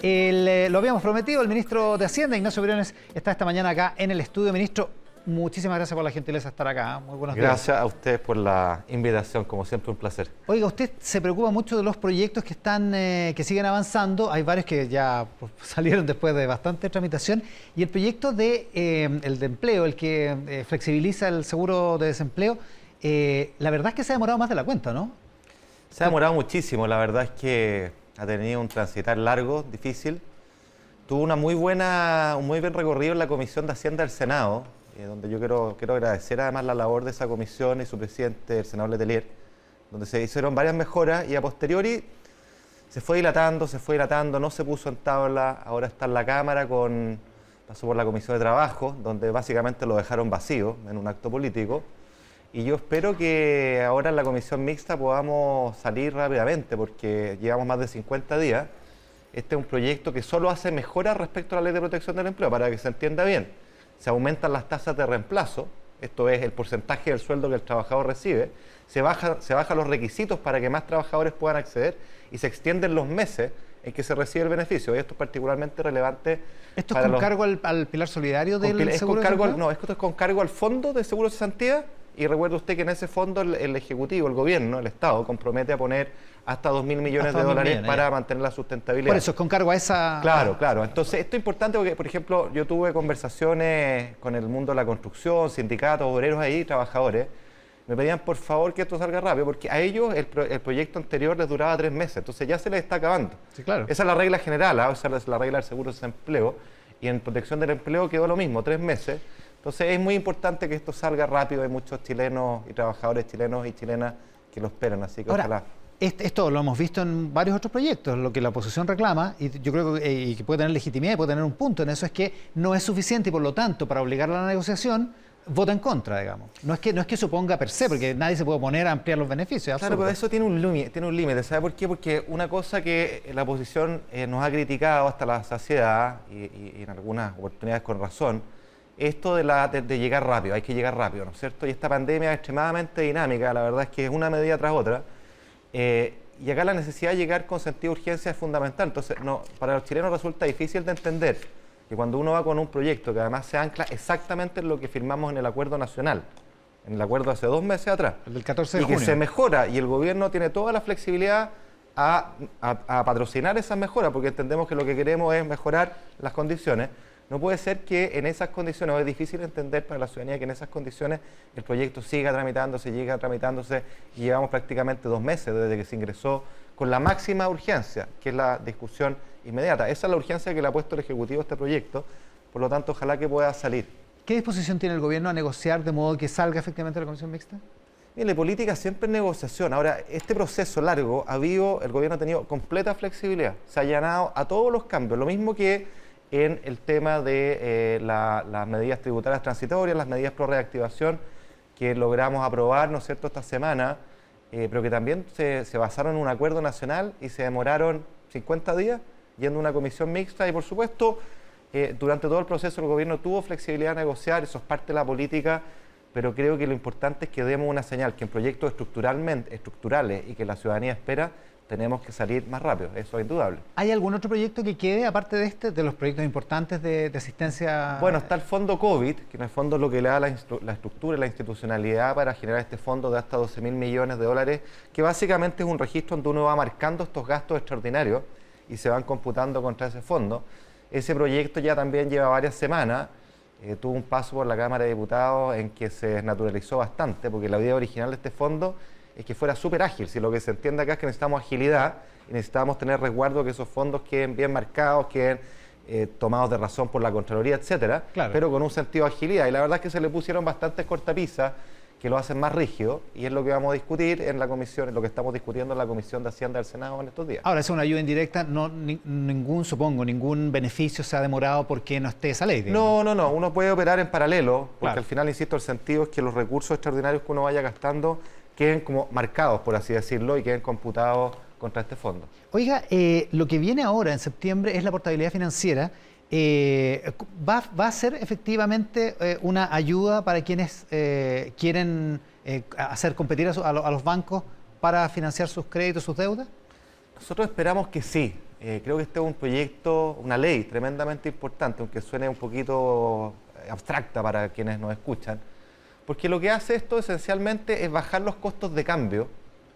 Lo habíamos prometido, el ministro de Hacienda, Ignacio Briones, está esta mañana acá en el estudio. Ministro, muchísimas gracias por la gentileza de estar acá. Muy buenos días. Gracias a ustedes por la invitación, como siempre un placer. Oiga, usted se preocupa mucho de los proyectos que están, que siguen avanzando. Hay varios que ya salieron después de bastante tramitación. Y el proyecto el de empleo, el que flexibiliza el seguro de desempleo, la verdad es que se ha demorado más de la cuenta, ¿no? Se ha demorado muchísimo, la verdad es que ha tenido un transitar largo, difícil. Tuvo un muy buen recorrido en la Comisión de Hacienda del Senado, donde yo quiero agradecer además la labor de esa comisión y su presidente, el senador Letelier, donde se hicieron varias mejoras y a posteriori se fue dilatando, no se puso en tabla, ahora está en la Cámara, pasó por la Comisión de Trabajo, donde básicamente lo dejaron vacío en un acto político. Y yo espero que ahora en la comisión mixta podamos salir rápidamente, porque llevamos más de 50 días. Este es un proyecto que solo hace mejoras respecto a la Ley de Protección del Empleo, para que se entienda bien. Se aumentan las tasas de reemplazo, esto es el porcentaje del sueldo que el trabajador recibe, se bajan los requisitos para que más trabajadores puedan acceder y se extienden los meses en que se recibe el beneficio. Y esto es particularmente relevante. ¿Esto es con cargo al pilar solidario del seguro de desempleo? No, esto es con cargo al fondo de seguro de cesantía. Y recuerde usted que en ese fondo el Ejecutivo, el Gobierno, el Estado, compromete a poner hasta 2.000 millones de dólares para mantener la sustentabilidad. Por eso, es con cargo a esa... Claro. Entonces, esto es importante porque, por ejemplo, yo tuve conversaciones con el mundo de la construcción, sindicatos, obreros ahí, trabajadores. Me pedían, por favor, que esto salga rápido, porque a ellos el proyecto anterior les duraba 3 meses. Entonces, ya se les está acabando. Sí, claro. Esa es la regla general, esa es la regla del seguro de desempleo. Y en protección del empleo quedó lo mismo, 3 meses. Entonces es muy importante que esto salga rápido. Hay muchos chilenos y trabajadores chilenos y chilenas que lo esperan, así que ahora, ojalá. Esto lo hemos visto en varios otros proyectos, lo que la oposición reclama, y yo creo que puede tener legitimidad y puede tener un punto en eso, es que no es suficiente y por lo tanto, para obligar a la negociación, vota en contra, digamos. No es que suponga per se, porque nadie se puede oponer a ampliar los beneficios. Claro, pero eso tiene un límite. ¿Sabe por qué? Porque una cosa que la oposición nos ha criticado hasta la saciedad, y en algunas oportunidades con razón, esto de llegar rápido, hay que llegar rápido, ¿no es cierto? Y esta pandemia es extremadamente dinámica, la verdad es que es una medida tras otra, y acá la necesidad de llegar con sentido de urgencia es fundamental. Entonces, para los chilenos resulta difícil de entender que cuando uno va con un proyecto que además se ancla exactamente en lo que firmamos en el acuerdo nacional, en el acuerdo hace 2 meses atrás, el del 14 de junio, y junio, que se mejora, y el gobierno tiene toda la flexibilidad a patrocinar esas mejoras, porque entendemos que lo que queremos es mejorar las condiciones. No puede ser que en esas condiciones, o es difícil entender para la ciudadanía que en esas condiciones el proyecto siga tramitándose, y llevamos prácticamente 2 meses desde que se ingresó con la máxima urgencia, que es la discusión inmediata. Esa es la urgencia que le ha puesto el Ejecutivo a este proyecto, por lo tanto, ojalá que pueda salir. ¿Qué disposición tiene el Gobierno a negociar de modo que salga efectivamente de la Comisión Mixta? Mire, política siempre es negociación. Ahora, este proceso largo, el Gobierno ha tenido completa flexibilidad, se ha allanado a todos los cambios, lo mismo que en el tema de las medidas tributarias transitorias, las medidas pro reactivación que logramos aprobar, ¿no es cierto?, esta semana, pero que también se basaron en un acuerdo nacional y se demoraron 50 días yendo a una comisión mixta y, por supuesto, durante todo el proceso el gobierno tuvo flexibilidad de negociar, eso es parte de la política, pero creo que lo importante es que demos una señal que en proyectos estructurales y que la ciudadanía espera, tenemos que salir más rápido, eso es indudable. ¿Hay algún otro proyecto que quede, aparte de los proyectos importantes de asistencia? Bueno, está el fondo COVID, que en el fondo es lo que le da la estructura y la institucionalidad para generar este fondo de hasta 12.000 millones de dólares, que básicamente es un registro donde uno va marcando estos gastos extraordinarios y se van computando contra ese fondo. Ese proyecto ya también lleva varias semanas, tuvo un paso por la Cámara de Diputados en que se desnaturalizó bastante, porque la idea original de este fondo es que fuera súper ágil. Si lo que se entiende acá es que necesitamos agilidad y necesitamos tener resguardo, que esos fondos queden bien marcados, queden tomados de razón por la Contraloría, etcétera, claro, pero con un sentido de agilidad. Y la verdad es que se le pusieron bastantes cortapisas que lo hacen más rígido, y es lo que vamos a discutir en la comisión, en lo que estamos discutiendo en la Comisión de Hacienda del Senado en estos días. Ahora, es una ayuda indirecta, ningún beneficio se ha demorado porque no esté esa ley, digamos. No, uno puede operar en paralelo, porque claro, al final, insisto, el sentido es que los recursos extraordinarios que uno vaya gastando queden como marcados, por así decirlo, y queden computados contra este fondo. Oiga, lo que viene ahora en septiembre es la portabilidad financiera. ¿Va a ser efectivamente una ayuda para quienes quieren hacer competir a los bancos para financiar sus créditos, sus deudas? Nosotros esperamos que sí. creo que este es un proyecto, una ley tremendamente importante, aunque suene un poquito abstracta para quienes nos escuchan, porque lo que hace esto esencialmente es bajar los costos de cambio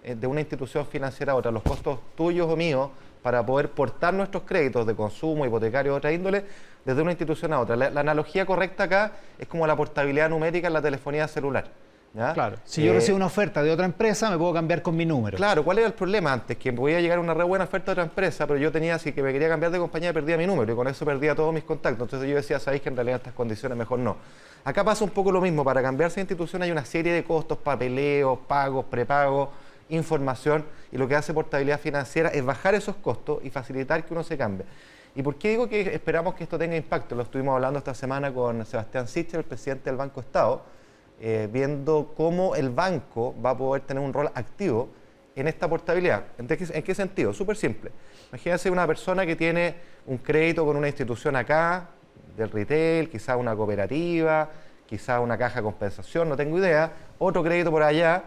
de una institución financiera a otra, los costos tuyos o míos, para poder portar nuestros créditos de consumo, hipotecario o otra índole, desde una institución a otra. La analogía correcta acá es como la portabilidad numérica en la telefonía celular. ¿Ya? Claro, si yo recibo una oferta de otra empresa, me puedo cambiar con mi número. Claro, ¿cuál era el problema antes? Que podía llegar una re buena oferta de otra empresa, pero yo tenía, si que me quería cambiar de compañía, perdía mi número y con eso perdía todos mis contactos. Entonces yo decía, sabéis que en realidad en estas condiciones mejor no. Acá pasa un poco lo mismo, para cambiarse de institución hay una serie de costos, papeleos, pagos, prepagos, información, y lo que hace Portabilidad Financiera es bajar esos costos y facilitar que uno se cambie. ¿Y por qué digo que esperamos que esto tenga impacto? Lo estuvimos hablando esta semana con Sebastián Sichel, el presidente del Banco Estado, viendo cómo el banco va a poder tener un rol activo en esta portabilidad. ¿En qué sentido? Súper simple. Imagínense una persona que tiene un crédito con una institución acá, del retail, quizás una cooperativa, quizás una caja de compensación, no tengo idea, otro crédito por allá.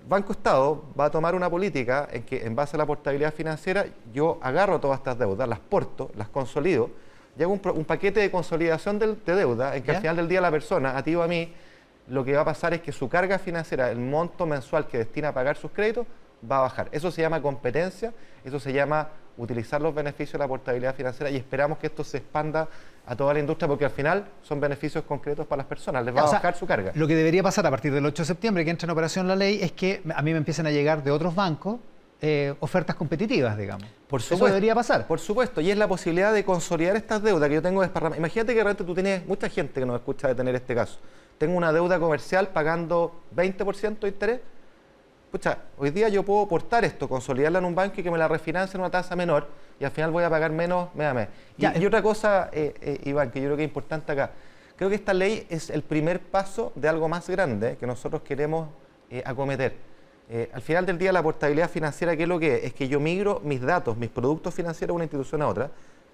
Banco Estado va a tomar una política en que, en base a la portabilidad financiera, yo agarro todas estas deudas, las porto, las consolido, y hago un paquete de consolidación de deuda en que al final del día la persona, a ti o a mí, lo que va a pasar es que su carga financiera, el monto mensual que destina a pagar sus créditos, va a bajar. Eso se llama competencia, eso se llama utilizar los beneficios de la portabilidad financiera, y esperamos que esto se expanda a toda la industria, porque al final son beneficios concretos para las personas, les va a bajar su carga. Lo que debería pasar a partir del 8 de septiembre, que entra en operación la ley, es que a mí me empiecen a llegar de otros bancos ofertas competitivas, digamos. Por supuesto, eso debería pasar. Por supuesto, y es la posibilidad de consolidar estas deudas que yo tengo desparramadas. Imagínate que realmente tú tienes mucha gente que nos escucha de tener este caso. Tengo una deuda comercial pagando 20% de interés. Pucha, hoy día yo puedo portar esto, consolidarla en un banco y que me la refinancien en una tasa menor, y al final voy a pagar menos mes a mes. Y otra cosa, Iván, que yo creo que es importante acá, creo que esta ley es el primer paso de algo más grande que nosotros queremos acometer. Al final del día, la portabilidad financiera, ¿qué es lo que es? Es que yo migro mis datos, mis productos financieros de una institución a otra.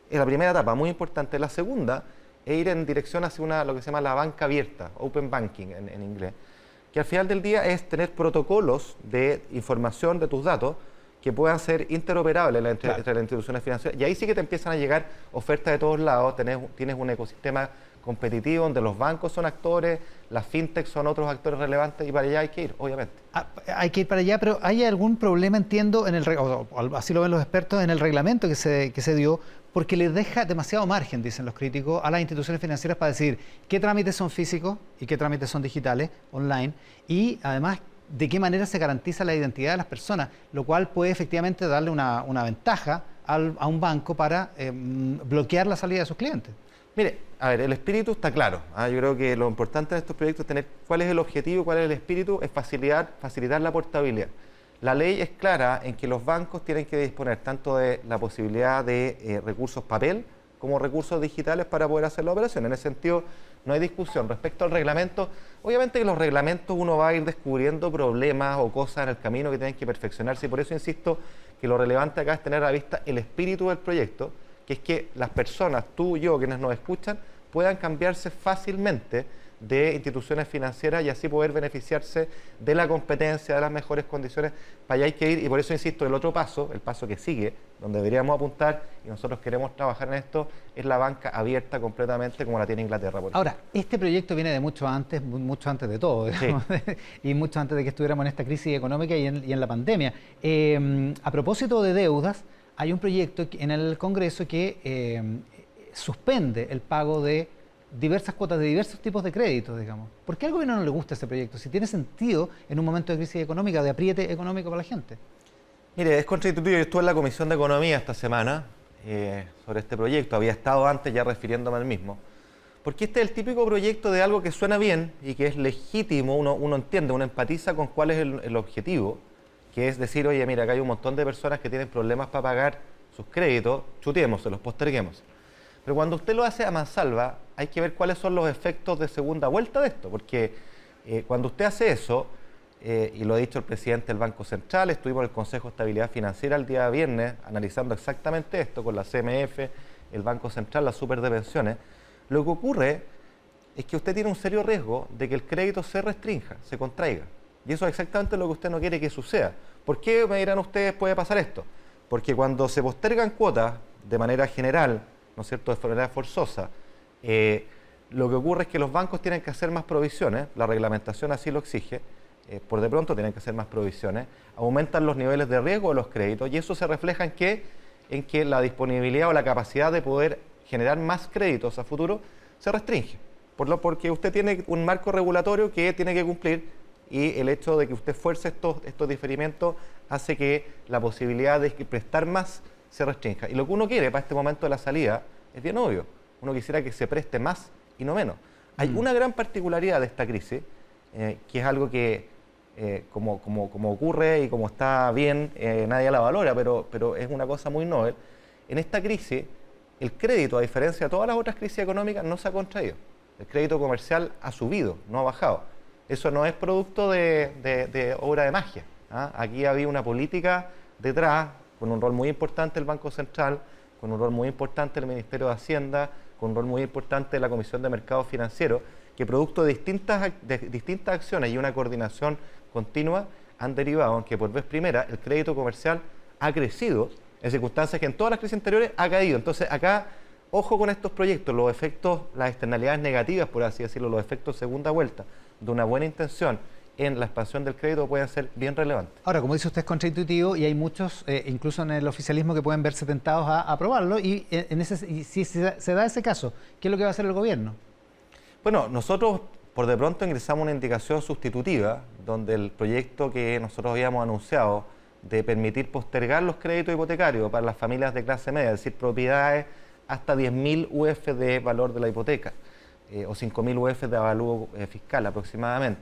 Es la primera etapa, muy importante. La segunda es ir en dirección hacia lo que se llama la banca abierta, open banking en inglés, que al final del día es tener protocolos de información de tus datos que puedan ser interoperables entre las instituciones financieras. Y ahí sí que te empiezan a llegar ofertas de todos lados, tienes un ecosistema competitivo donde los bancos son actores, las fintechs son otros actores relevantes, y para allá hay que ir, obviamente. Hay que ir para allá, pero ¿hay algún problema, entiendo, así lo ven los expertos, en el reglamento que se dio, porque le deja demasiado margen, dicen los críticos, a las instituciones financieras para decidir qué trámites son físicos y qué trámites son digitales, online, y además de qué manera se garantiza la identidad de las personas, lo cual puede efectivamente darle una ventaja a un banco para bloquear la salida de sus clientes? Mire, a ver, el espíritu está claro. Yo creo que lo importante de estos proyectos es tener cuál es el objetivo, cuál es el espíritu, es facilitar la portabilidad. La ley es clara en que los bancos tienen que disponer tanto de la posibilidad de recursos papel como recursos digitales para poder hacer la operación. En ese sentido, no hay discusión. Respecto al reglamento, obviamente que los reglamentos uno va a ir descubriendo problemas o cosas en el camino que tienen que perfeccionarse, y por eso insisto que lo relevante acá es tener a la vista el espíritu del proyecto, que es que las personas, tú, yo, quienes nos escuchan, puedan cambiarse fácilmente de instituciones financieras y así poder beneficiarse de la competencia, de las mejores condiciones. Para allá hay que ir, y por eso insisto, el otro paso, el paso que sigue, donde deberíamos apuntar, y nosotros queremos trabajar en esto, es la banca abierta completamente como la tiene Inglaterra. Ahora, este proyecto viene de mucho antes de todo, digamos, sí. Y mucho antes de que estuviéramos en esta crisis económica y en la pandemia. A propósito de deudas, hay un proyecto en el Congreso que suspende el pago de diversas cuotas de diversos tipos de créditos, digamos. ¿Por qué al gobierno no le gusta este proyecto? Si tiene sentido en un momento de crisis económica, de apriete económico para la gente. Mire, es contradictorio. Yo estuve en la Comisión de Economía esta semana sobre este proyecto. Había estado antes ya refiriéndome al mismo. Porque este es el típico proyecto de algo que suena bien y que es legítimo, uno entiende, uno empatiza con cuál es el objetivo, que es decir, oye, mira, acá hay un montón de personas que tienen problemas para pagar sus créditos, chutémoslos, posterguemos. Pero cuando usted lo hace a mansalva, hay que ver cuáles son los efectos de segunda vuelta de esto, porque cuando usted hace eso, y lo ha dicho el presidente del Banco Central, estuvimos en el Consejo de Estabilidad Financiera el día viernes analizando exactamente esto con la CMF, el Banco Central, la Super de Pensiones, lo que ocurre es que usted tiene un serio riesgo de que el crédito se restrinja, se contraiga. Y eso es exactamente lo que usted no quiere que suceda. ¿Por qué, me dirán ustedes, puede pasar esto? Porque cuando se postergan cuotas de manera general, ¿no es cierto?, de manera forzosa, lo que ocurre es que los bancos tienen que hacer más provisiones, la reglamentación así lo exige, por de pronto tienen que hacer más provisiones, aumentan los niveles de riesgo de los créditos y eso se refleja en que la disponibilidad o la capacidad de poder generar más créditos a futuro se restringe, porque usted tiene un marco regulatorio que tiene que cumplir y el hecho de que usted fuerce estos diferimientos hace que la posibilidad de prestar más se restrinja. Y lo que uno quiere para este momento de la salida es bien obvio, uno quisiera que se preste más y no menos. Hay una gran particularidad de esta crisis, que es algo que como ocurre y como está bien, nadie la valora, pero es una cosa muy novel. En esta crisis, el crédito, a diferencia de todas las otras crisis económicas, no se ha contraído. El crédito comercial ha subido, no ha bajado. Eso no es producto de obra de magia, ¿ah? Aquí había una política detrás, con un rol muy importante del Banco Central, con un rol muy importante del Ministerio de Hacienda, con un rol muy importante de la Comisión de Mercados Financieros, que producto de distintas acciones y una coordinación continua han derivado en que por vez primera el crédito comercial ha crecido en circunstancias que en todas las crisis anteriores ha caído. Entonces acá, ojo con estos proyectos, los efectos, las externalidades negativas, por así decirlo, los efectos segunda vuelta de una buena intención en la expansión del crédito pueden ser bien relevantes. Ahora, como dice usted, es contraintuitivo y hay muchos, incluso en el oficialismo, que pueden verse tentados a aprobarlo y si se da ese caso, ¿qué es lo que va a hacer el gobierno? Bueno, nosotros por de pronto ingresamos una indicación sustitutiva donde el proyecto que nosotros habíamos anunciado de permitir postergar los créditos hipotecarios para las familias de clase media, es decir, propiedades hasta 10.000 UF de valor de la hipoteca o 5.000 UF de avalúo fiscal aproximadamente.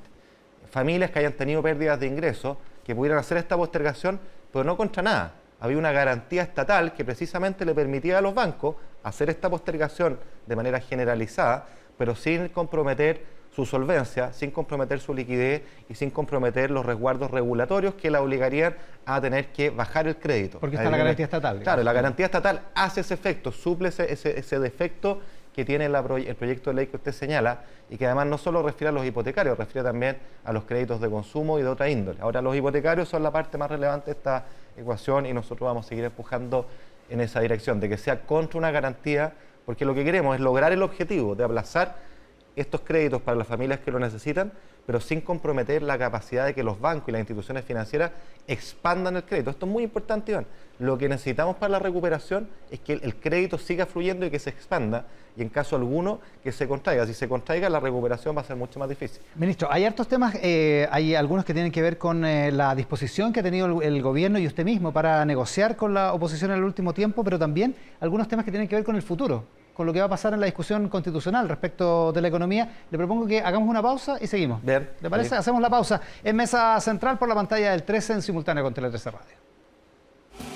Familias que hayan tenido pérdidas de ingresos que pudieran hacer esta postergación, pero no contra nada. Había una garantía estatal que precisamente le permitía a los bancos hacer esta postergación de manera generalizada, pero sin comprometer su solvencia, sin comprometer su liquidez y sin comprometer los resguardos regulatorios que la obligarían a tener que bajar el crédito. Porque está la garantía estatal. Claro, la garantía estatal hace ese efecto, suple ese defecto que tiene el proyecto de ley que usted señala y que además no solo refiere a los hipotecarios, refiere también a los créditos de consumo y de otra índole. Ahora, los hipotecarios son la parte más relevante de esta ecuación y nosotros vamos a seguir empujando en esa dirección, de que sea contra una garantía, porque lo que queremos es lograr el objetivo de aplazar estos créditos para las familias que lo necesitan, pero sin comprometer la capacidad de que los bancos y las instituciones financieras expandan el crédito. Esto es muy importante, Iván. Lo que necesitamos para la recuperación es que el crédito siga fluyendo y que se expanda, y en caso alguno que se contraiga. Si se contraiga, la recuperación va a ser mucho más difícil. Ministro, hay hartos temas, hay algunos que tienen que ver con la disposición que ha tenido el gobierno y usted mismo para negociar con la oposición en el último tiempo, pero también algunos temas que tienen que ver con el futuro, con lo que va a pasar en la discusión constitucional respecto de la economía. Le propongo que hagamos una pausa y seguimos. Bien, ¿Le parece? bien. Hacemos la pausa en Mesa Central por la pantalla del 13 en simultáneo con Tele 13 Radio.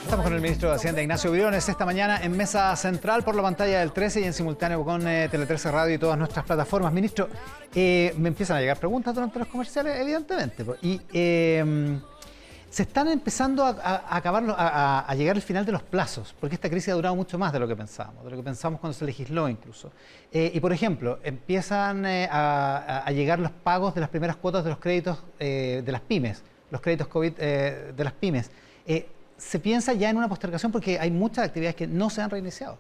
Estamos con el ministro de Hacienda, Ignacio Briones, esta mañana en Mesa Central por la pantalla del 13 y en simultáneo con Tele 13 Radio y todas nuestras plataformas. Ministro, me empiezan a llegar preguntas durante los comerciales, evidentemente. Y se están empezando a llegar al final de los plazos, porque esta crisis ha durado mucho más de lo que pensamos cuando se legisló incluso. Y por ejemplo, empiezan a llegar los pagos de las primeras cuotas de los créditos de las pymes, los créditos COVID de las pymes. ¿Se piensa ya en una postergación porque hay muchas actividades que no se han reiniciado?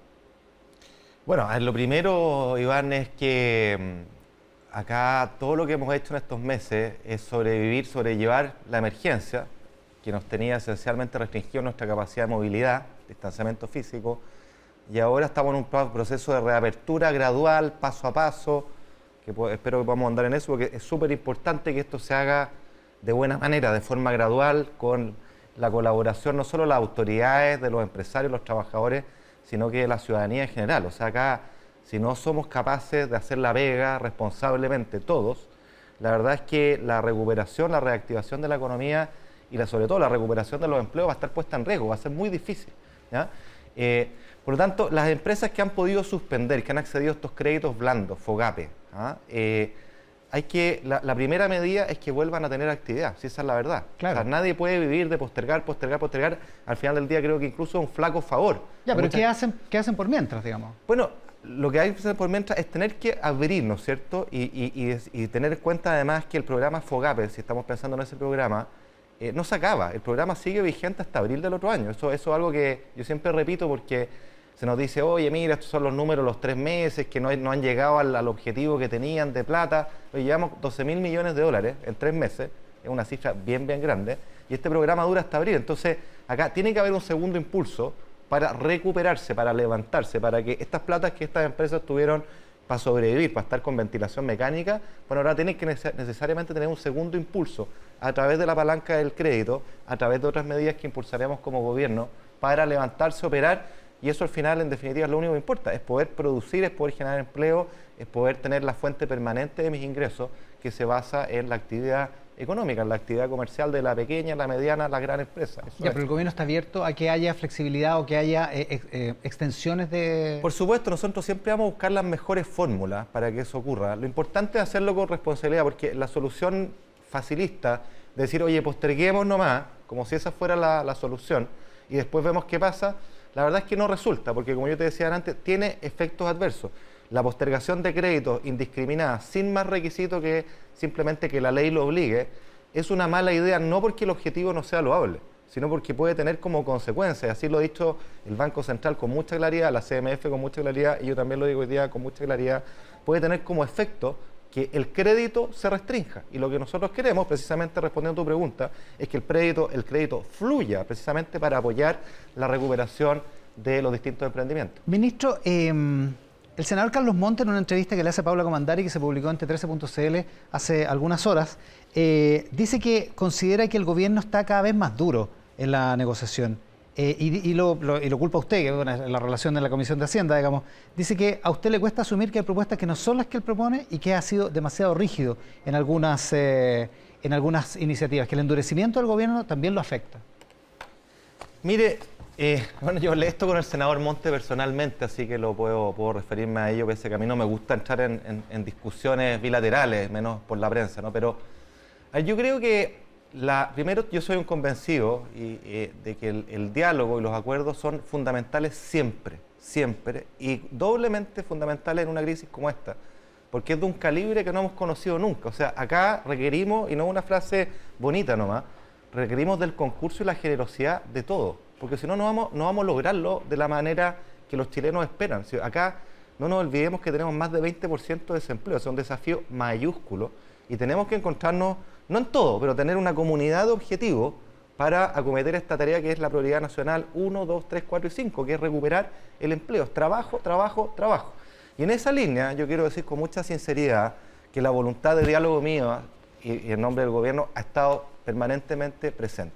Bueno, lo primero, Iván, es que acá todo lo que hemos hecho en estos meses es sobrellevar la emergencia que nos tenía esencialmente restringido nuestra capacidad de movilidad, distanciamiento físico, y ahora estamos en un proceso de reapertura gradual, paso a paso, que espero que podamos andar en eso, porque es súper importante que esto se haga de buena manera, de forma gradual, con la colaboración no solo de las autoridades, de los empresarios, los trabajadores, sino que de la ciudadanía en general. O sea, acá, si no somos capaces de hacer la pega responsablemente todos, la verdad es que la recuperación, la reactivación de la economía y sobre todo la recuperación de los empleos va a estar puesta en riesgo, va a ser muy difícil, ¿ya? Por lo tanto, las empresas que han podido suspender, que han accedido a estos créditos blandos, FOGAPE, ¿ah? La primera medida es que vuelvan a tener actividad, si esa es la verdad. Claro. O sea, nadie puede vivir de postergar. Al final del día creo que incluso es un flaco favor. Ya, pero ¿qué hacen por mientras, digamos? Bueno, lo que hay que hacer por mientras es tener que abrir, ¿no es cierto? Y tener en cuenta además que el programa FOGAPE, si estamos pensando en ese programa, no se acaba. El programa sigue vigente hasta abril del otro año. Eso es algo que yo siempre repito porque se nos dice, oye, mira, estos son los números los 3 meses, que no han llegado al objetivo que tenían de plata. Hoy llevamos 12.000 millones de dólares en 3 meses, es una cifra bien grande, y este programa dura hasta abril. Entonces, acá tiene que haber un segundo impulso para recuperarse, para levantarse, para que estas platas que estas empresas tuvieron para sobrevivir, para estar con ventilación mecánica, bueno, ahora tienen que necesariamente tener un segundo impulso a través de la palanca del crédito, a través de otras medidas que impulsaremos como gobierno para levantarse, operar, y eso al final, en definitiva, es lo único que importa, es poder producir, es poder generar empleo, es poder tener la fuente permanente de mis ingresos que se basa en la actividad económica, en la actividad comercial de la pequeña, la mediana, la gran empresa. Pero el gobierno está abierto a que haya flexibilidad o que haya extensiones de... Por supuesto, nosotros siempre vamos a buscar las mejores fórmulas para que eso ocurra. Lo importante es hacerlo con responsabilidad, porque la solución facilista de decir, oye, posterguemos nomás, como si esa fuera la solución, y después vemos qué pasa, la verdad es que no resulta, porque como yo te decía antes, tiene efectos adversos. La postergación de créditos indiscriminada, sin más requisito que simplemente que la ley lo obligue, es una mala idea, no porque el objetivo no sea loable, sino porque puede tener como consecuencia, así lo ha dicho el Banco Central con mucha claridad, la CMF con mucha claridad, y yo también lo digo hoy día con mucha claridad, puede tener como efecto que el crédito se restrinja. Y lo que nosotros queremos, precisamente respondiendo a tu pregunta, es que el crédito fluya precisamente para apoyar la recuperación de los distintos emprendimientos. Ministro, el senador Carlos Monte, en una entrevista que le hace a Paula Comandari, que se publicó en T13.cl hace algunas horas, dice que considera que el gobierno está cada vez más duro en la negociación. Y lo culpa a usted, que es la relación de la Comisión de Hacienda, digamos. Dice que a usted le cuesta asumir que hay propuestas que no son las que él propone y que ha sido demasiado rígido en algunas iniciativas, que el endurecimiento del gobierno también lo afecta. Mire, bueno, yo hablé esto con el senador Monte personalmente, así que puedo referirme a ello, pese que a mí no me gusta entrar en discusiones bilaterales, menos por la prensa, ¿no? Pero yo creo que primero, yo soy un convencido de que el diálogo y los acuerdos son fundamentales siempre, y doblemente fundamentales en una crisis como esta, porque es de un calibre que no hemos conocido nunca. O sea, acá requerimos, y no es una frase bonita nomás, requerimos del concurso y la generosidad de todos, porque si no, no vamos a lograrlo de la manera que los chilenos esperan. Acá no nos olvidemos que tenemos más de 20% de desempleo, es un desafío mayúsculo, y tenemos que encontrarnos, no en todo, pero tener una comunidad de objetivos para acometer esta tarea que es la prioridad nacional 1, 2, 3, 4 y 5, que es recuperar el empleo. Es trabajo, trabajo, trabajo. Y en esa línea yo quiero decir con mucha sinceridad que la voluntad de diálogo mío y en nombre del gobierno ha estado permanentemente presente.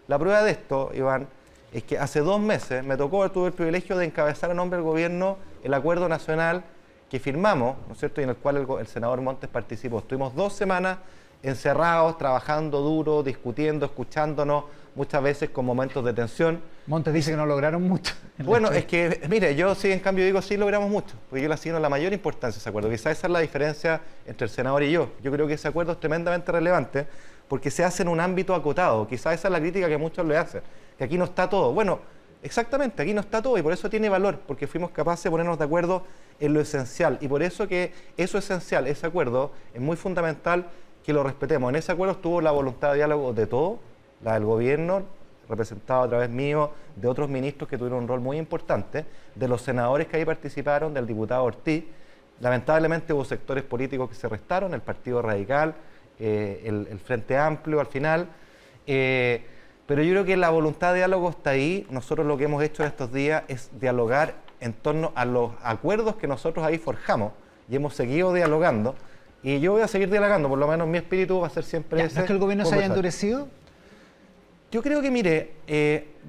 La prueba de esto, Iván, es que hace 2 meses tuve el privilegio de encabezar en nombre del gobierno el acuerdo nacional que firmamos, ¿no es cierto?, y en el cual el senador Montes participó. Estuvimos 2 semanas encerrados, trabajando duro, discutiendo, escuchándonos, muchas veces con momentos de tensión. Montes dice que no lograron mucho. Bueno, es que, mire, yo sí, en cambio digo, sí logramos mucho, porque yo le asigno la mayor importancia a ese acuerdo. Quizás esa es la diferencia entre el senador y yo. Yo creo que ese acuerdo es tremendamente relevante porque se hace en un ámbito acotado. Quizás esa es la crítica que muchos le hacen, que aquí no está todo. Bueno, exactamente, aquí no está todo y por eso tiene valor, porque fuimos capaces de ponernos de acuerdo en lo esencial. Y por eso que eso esencial, ese acuerdo, es muy fundamental que lo respetemos. En ese acuerdo estuvo la voluntad de diálogo de todos, la del gobierno, representado a través mío, de otros ministros que tuvieron un rol muy importante, de los senadores que ahí participaron, del diputado Ortiz. Lamentablemente hubo sectores políticos que se restaron, el Partido Radical, el Frente Amplio al final, pero yo creo que la voluntad de diálogo está ahí. Nosotros lo que hemos hecho en estos días es dialogar en torno a los acuerdos que nosotros ahí forjamos y hemos seguido dialogando. Y yo voy a seguir dialogando, por lo menos mi espíritu va a ser siempre ese. ¿No es que el gobierno se haya endurecido? Yo creo que, mire,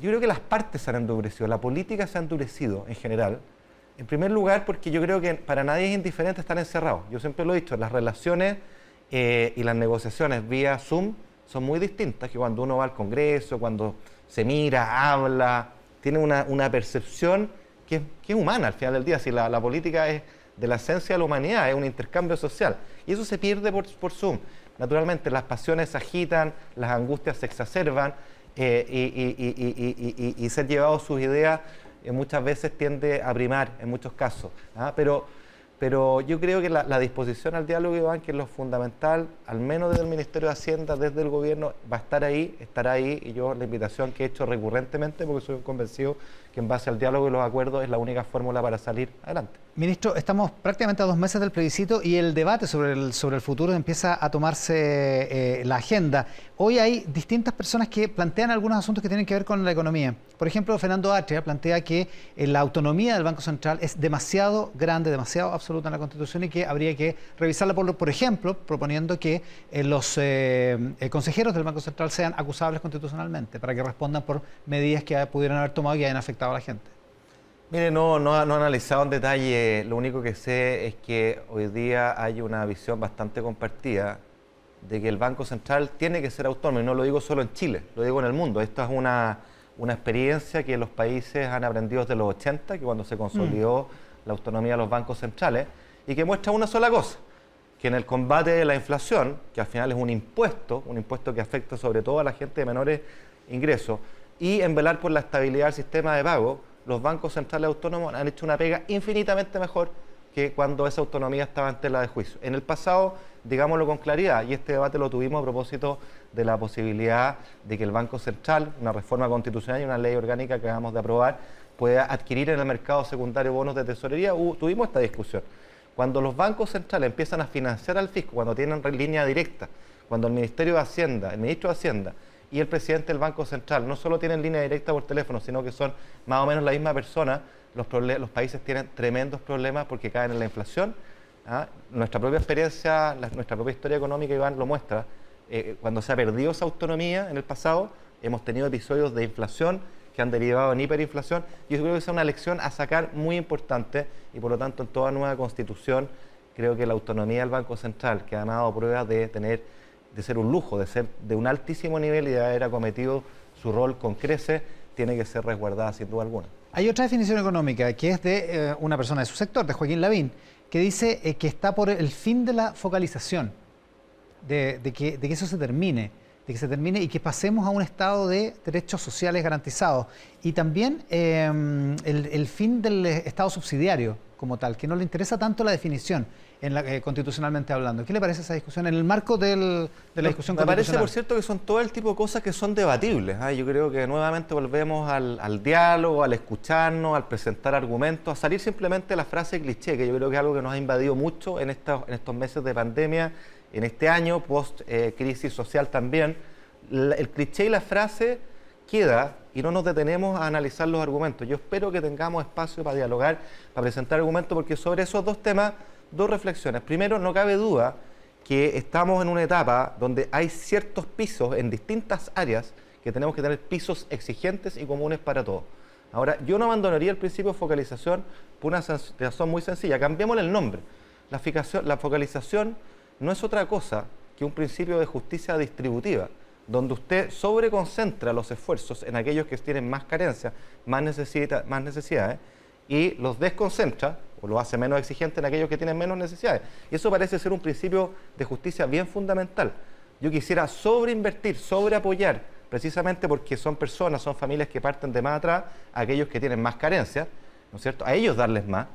yo creo que las partes se han endurecido, la política se ha endurecido en general. En primer lugar, porque yo creo que para nadie es indiferente estar encerrado. Yo siempre lo he dicho, las relaciones y las negociaciones vía Zoom son muy distintas que cuando uno va al Congreso, cuando se mira, habla, tiene una percepción que es humana al final del día. Si la política es de la esencia de la humanidad, es un intercambio social. Y eso se pierde por Zoom. Naturalmente, las pasiones se agitan, las angustias se exacerban y ser llevado sus ideas muchas veces tiende a primar en muchos casos. Pero Pero yo creo que la disposición al diálogo, Iván, que es lo fundamental, al menos desde el Ministerio de Hacienda, desde el gobierno, va a estar ahí, estará ahí, y yo la invitación que he hecho recurrentemente, porque soy convencido que en base al diálogo y los acuerdos es la única fórmula para salir adelante. Ministro, estamos prácticamente a 2 meses del plebiscito y el debate sobre el futuro empieza a tomarse la agenda. Hoy hay distintas personas que plantean algunos asuntos que tienen que ver con la economía. Por ejemplo, Fernando Atria plantea que la autonomía del Banco Central es demasiado grande, demasiado absoluta en la Constitución y que habría que revisarla, por ejemplo, proponiendo que los consejeros del Banco Central sean acusables constitucionalmente para que respondan por medidas que pudieran haber tomado y que hayan afectado a la gente. Mire, no he analizado en detalle, lo único que sé es que hoy día hay una visión bastante compartida de que el Banco Central tiene que ser autónomo, y no lo digo solo en Chile, lo digo en el mundo. Esto es una experiencia que los países han aprendido desde los 80, que cuando se consolidó la autonomía de los bancos centrales, y que muestra una sola cosa, que en el combate de la inflación, que al final es un impuesto que afecta sobre todo a la gente de menores ingresos, y en velar por la estabilidad del sistema de pago, los bancos centrales autónomos han hecho una pega infinitamente mejor que cuando esa autonomía estaba en tela de juicio. En el pasado, digámoslo con claridad, y este debate lo tuvimos a propósito de la posibilidad de que el Banco Central, una reforma constitucional y una ley orgánica que acabamos de aprobar, pueda adquirir en el mercado secundario bonos de tesorería. Tuvimos esta discusión. Cuando los bancos centrales empiezan a financiar al fisco, cuando tienen línea directa, cuando el Ministerio de Hacienda, el Ministro de Hacienda y el presidente del Banco Central no solo tienen línea directa por teléfono, sino que son más o menos la misma persona, los países tienen tremendos problemas porque caen en la inflación. Nuestra propia experiencia, nuestra propia historia económica, Iván, lo muestra. Cuando se ha perdido esa autonomía en el pasado, hemos tenido episodios de inflación que han derivado en hiperinflación. Yo creo que esa es una lección a sacar muy importante y, por lo tanto, en toda nueva constitución, creo que la autonomía del Banco Central, que ha dado pruebas de ser un lujo, de ser de un altísimo nivel y de haber acometido su rol con creces, tiene que ser resguardada sin duda alguna. Hay otra definición económica que es de una persona de su sector, de Joaquín Lavín, que dice que está por el fin de la focalización, de que eso se termine, y que pasemos a un estado de derechos sociales garantizados. Y también el fin del estado subsidiario como tal, que no le interesa tanto la definición constitucionalmente hablando. ¿Qué le parece esa discusión en el marco de la discusión constitucional? Me parece, por cierto, que son todo el tipo de cosas que son debatibles. Yo creo que nuevamente volvemos al diálogo, al escucharnos, al presentar argumentos, a salir simplemente de la frase cliché, que yo creo que es algo que nos ha invadido mucho en estos meses de pandemia, en este año post-crisis social también. El cliché y la frase queda y no nos detenemos a analizar los argumentos. Yo espero que tengamos espacio para dialogar, para presentar argumentos, porque sobre esos dos temas, dos reflexiones. Primero, no cabe duda que estamos en una etapa donde hay ciertos pisos en distintas áreas que tenemos que tener pisos exigentes y comunes para todos. Ahora, yo no abandonaría el principio de focalización por una razón muy sencilla. Cambiémosle el nombre. La focalización no es otra cosa que un principio de justicia distributiva, donde usted sobreconcentra los esfuerzos en aquellos que tienen más carencias, más necesidades, y los desconcentra o lo hace menos exigente en aquellos que tienen menos necesidades. Y eso parece ser un principio de justicia bien fundamental. Yo quisiera sobreinvertir, sobreapoyar, precisamente porque son personas, son familias que parten de más atrás, a aquellos que tienen más carencias, ¿no es cierto? A ellos darles más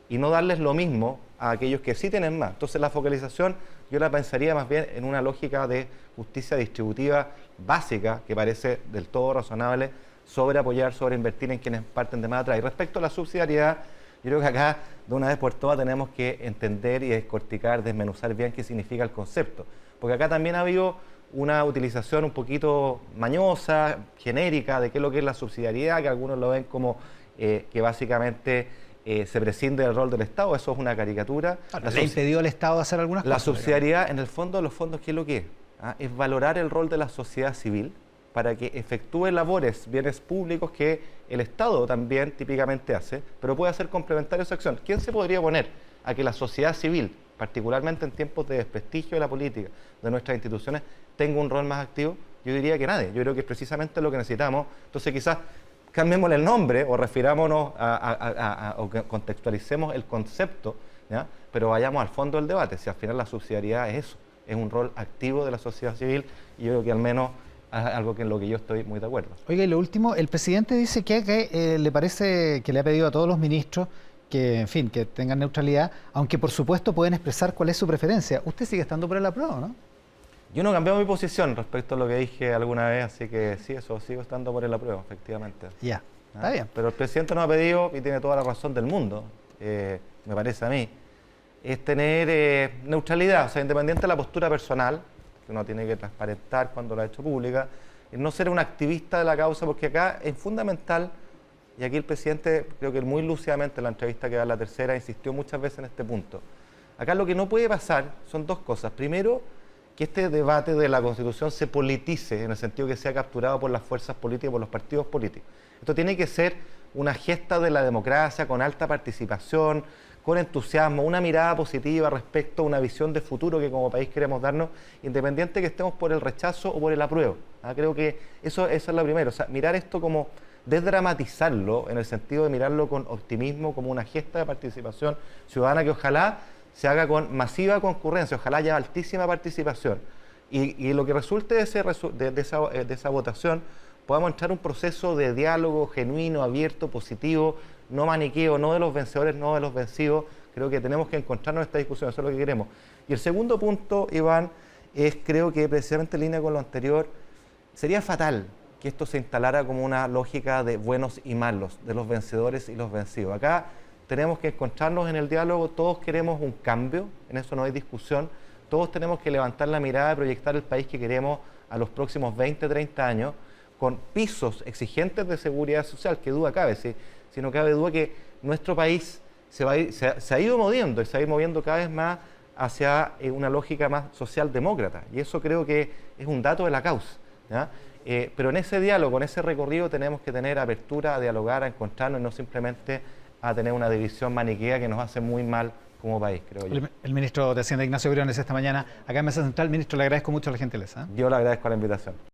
y no darles lo mismo a aquellos que sí tienen más. Entonces la focalización yo la pensaría más bien en una lógica de justicia distributiva básica, que parece del todo razonable, sobreapoyar, sobreinvertir en quienes parten de más atrás. Y respecto a la subsidiariedad, yo creo que acá, de una vez por todas, tenemos que entender y descorticar, desmenuzar bien qué significa el concepto. Porque acá también ha habido una utilización un poquito mañosa, genérica, de qué es lo que es la subsidiariedad, que algunos lo ven como que básicamente se prescinde del rol del Estado. Eso es una caricatura. ¿Le impidió al Estado hacer algunas cosas? La subsidiariedad, en el fondo de los fondos, ¿qué es lo que es? Es valorar el rol de la sociedad civil para que efectúe labores, bienes públicos que el Estado también típicamente hace, pero puede hacer complementario esa acción. ¿Quién se podría oponer a que la sociedad civil, particularmente en tiempos de desprestigio de la política, de nuestras instituciones, tenga un rol más activo? Yo diría que nadie. Yo creo que es precisamente lo que necesitamos. Entonces quizás cambiémosle el nombre o refirámonos o contextualicemos el concepto, ¿ya? Pero vayamos al fondo del debate. Si al final la subsidiariedad es eso, es un rol activo de la sociedad civil, y yo creo que al menos algo en lo que yo estoy muy de acuerdo. Oiga, y lo último, el presidente dice que le parece que le ha pedido a todos los ministros en fin, que tengan neutralidad, aunque por supuesto pueden expresar cuál es su preferencia. Usted sigue estando por el apruebo, ¿no? Yo no he cambiado mi posición respecto a lo que dije alguna vez, así que sí, eso, sigo estando por el apruebo, efectivamente. Ya, está bien. Pero el presidente nos ha pedido, y tiene toda la razón del mundo, me parece a mí, es tener neutralidad, o sea, independiente de la postura personal, que uno tiene que transparentar cuando lo ha hecho pública, no ser un activista de la causa, porque acá es fundamental. Y aquí el presidente, creo que muy lúcidamente en la entrevista que da en La Tercera, insistió muchas veces en este punto. Acá lo que no puede pasar son dos cosas. Primero, que este debate de la Constitución se politice, en el sentido que sea capturado por las fuerzas políticas, por los partidos políticos. Esto tiene que ser una gesta de la democracia, con alta participación, con entusiasmo, una mirada positiva respecto a una visión de futuro que como país queremos darnos, independiente que estemos por el rechazo o por el apruebo. Creo que eso es lo primero, o sea, mirar esto como desdramatizarlo, en el sentido de mirarlo con optimismo, como una gesta de participación ciudadana que ojalá se haga con masiva concurrencia, ojalá haya altísima participación. Y lo que resulte de esa votación, podamos entrar un proceso de diálogo genuino, abierto, positivo, no maniqueo, no de los vencedores, no de los vencidos. Creo que tenemos que encontrarnos en esta discusión, eso es lo que queremos. Y el segundo punto, Iván, creo que precisamente en línea con lo anterior, sería fatal que esto se instalara como una lógica de buenos y malos, de los vencedores y los vencidos. Acá tenemos que encontrarnos en el diálogo, todos queremos un cambio, en eso no hay discusión, todos tenemos que levantar la mirada y proyectar el país que queremos a los próximos 20, 30 años, con pisos exigentes de seguridad social, que duda cabe, si no cabe duda que nuestro país se ha ido moviendo y se va a ir moviendo cada vez más hacia una lógica más socialdemócrata, y eso creo que es un dato de la causa, ¿ya? Pero en ese diálogo, en ese recorrido, tenemos que tener apertura a dialogar, a encontrarnos y no simplemente a tener una división maniquea que nos hace muy mal como país, creo yo. El ministro de Hacienda, Ignacio Briones, esta mañana acá en Mesa Central. Ministro, le agradezco mucho la gentileza. Yo le agradezco la invitación.